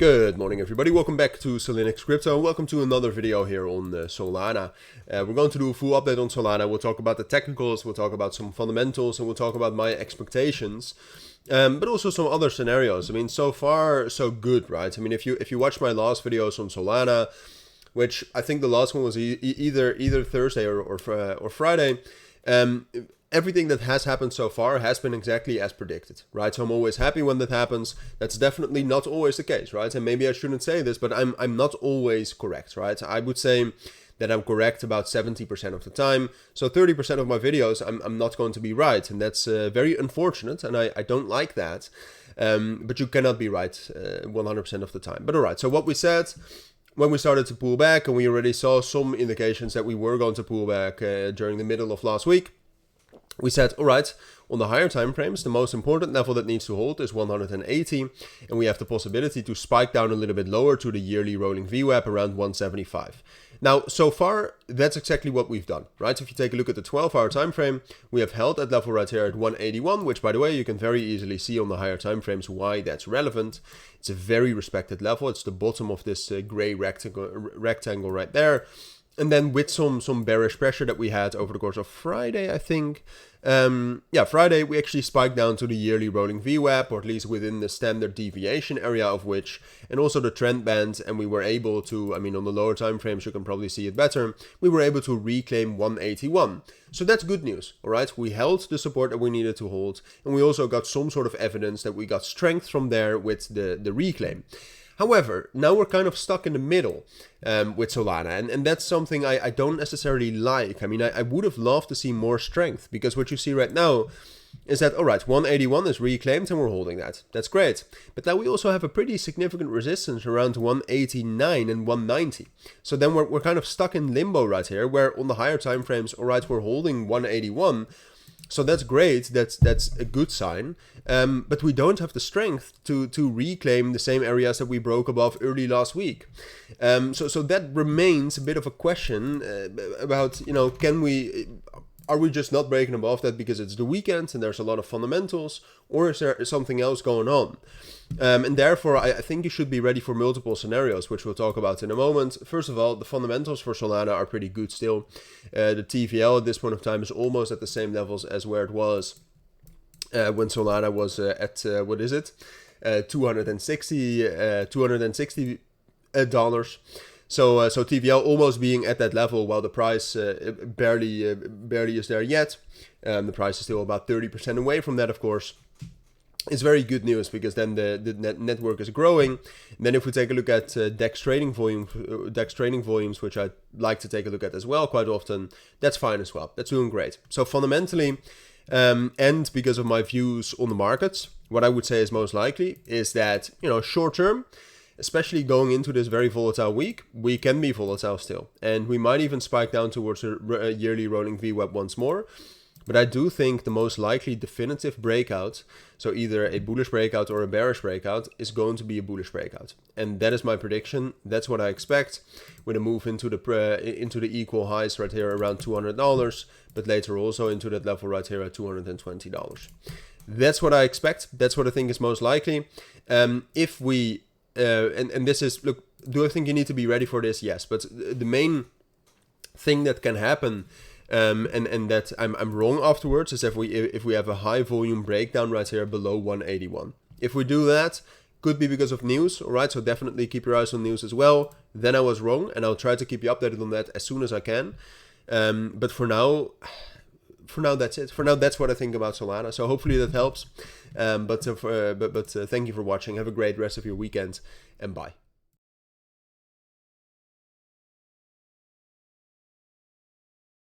Good morning everybody, welcome back to Cilinix Crypto and welcome to another video here on Solana. We're going to do a full update on Solana. We'll talk about the technicals, we'll talk about some fundamentals, and we'll talk about my expectations. But also some other scenarios. I mean, so far so good, right? I mean, if you watch my last videos on Solana, which I think the last one was either Thursday or Friday, everything that has happened so far has been exactly as predicted, right? So I'm always happy when that happens. That's definitely not always the case, right? And maybe I shouldn't say this, but I'm not always correct, right? I would say that I'm correct about 70% of the time. So 30% of my videos, I'm not going to be right. And that's very unfortunate, and I don't like that. But you cannot be right 100% of the time. But all right, so what we said when we started to pull back, and we already saw some indications that we were going to pull back during the middle of last week, we said, all right, on the higher time frames, the most important level that needs to hold is 180, and we have the possibility to spike down a little bit lower to the yearly rolling VWAP around 175. Now, so far, that's exactly what we've done, right? If you take a look at the 12-hour time frame, we have held that level right here at 181, which, by the way, you can very easily see on the higher time frames why that's relevant. It's a very respected level. It's the bottom of this gray rectangle right there. And then with some bearish pressure that we had over the course of Friday, I think, Friday we actually spiked down to the yearly rolling VWAP, or at least within the standard deviation area of which, and also the trend band, and we were able to, I mean, on the lower time frames you can probably see it better, we were able to reclaim 181. So that's good news, all right? We held the support that we needed to hold, and we also got some sort of evidence that we got strength from there with the reclaim. However, now we're kind of stuck in the middle with Solana, and that's something I don't necessarily like. I mean, I would have loved to see more strength, because what you see right now is that, all right, 181 is reclaimed and we're holding that. That's great. But now we also have a pretty significant resistance around 189 and 190. So then we're kind of stuck in limbo right here, where on the higher time frames, all right, we're holding 181. So that's great, that's a good sign, but we don't have the strength to reclaim the same areas that we broke above early last week. So that remains a bit of a question about, you know, are we just not breaking above that because it's the weekend and there's a lot of fundamentals, or is there something else going on? And therefore, I think you should be ready for multiple scenarios, which we'll talk about in a moment. First of all, the fundamentals for Solana are pretty good still. The TVL at this point of time is almost at the same levels as where it was when Solana was at, what is it? $260. So TVL almost being at that level, while the price barely is there yet. The price is still about 30% away from that, of course. It's very good news, because then the network is growing. And then if we take a look at DEX trading volumes, which I like to take a look at as well quite often, that's fine as well. That's doing great. So fundamentally, and because of my views on the markets, what I would say is most likely is that, you know, short term, especially going into this very volatile week, we can be volatile still. And we might even spike down towards a yearly rolling VWAP once more. But I do think the most likely definitive breakout, so either a bullish breakout or a bearish breakout, is going to be a bullish breakout. And that is my prediction. That's what I expect, with a move into the equal highs right here around $200, but later also into that level right here at $220. That's what I expect. That's what I think is most likely. If we... and this is, look, do I think you need to be ready for this? Yes, but the main thing that can happen, and that I'm wrong afterwards, is if we have a high volume breakdown right here below 181. If we do that, could be because of news, all right? So definitely keep your eyes on news as well. Then I was wrong, and I'll try to keep you updated on that as soon as I can. But for now, that's it. For now, that's what I think about Solana. So hopefully that helps. But thank you for watching. Have a great rest of your weekend, and bye.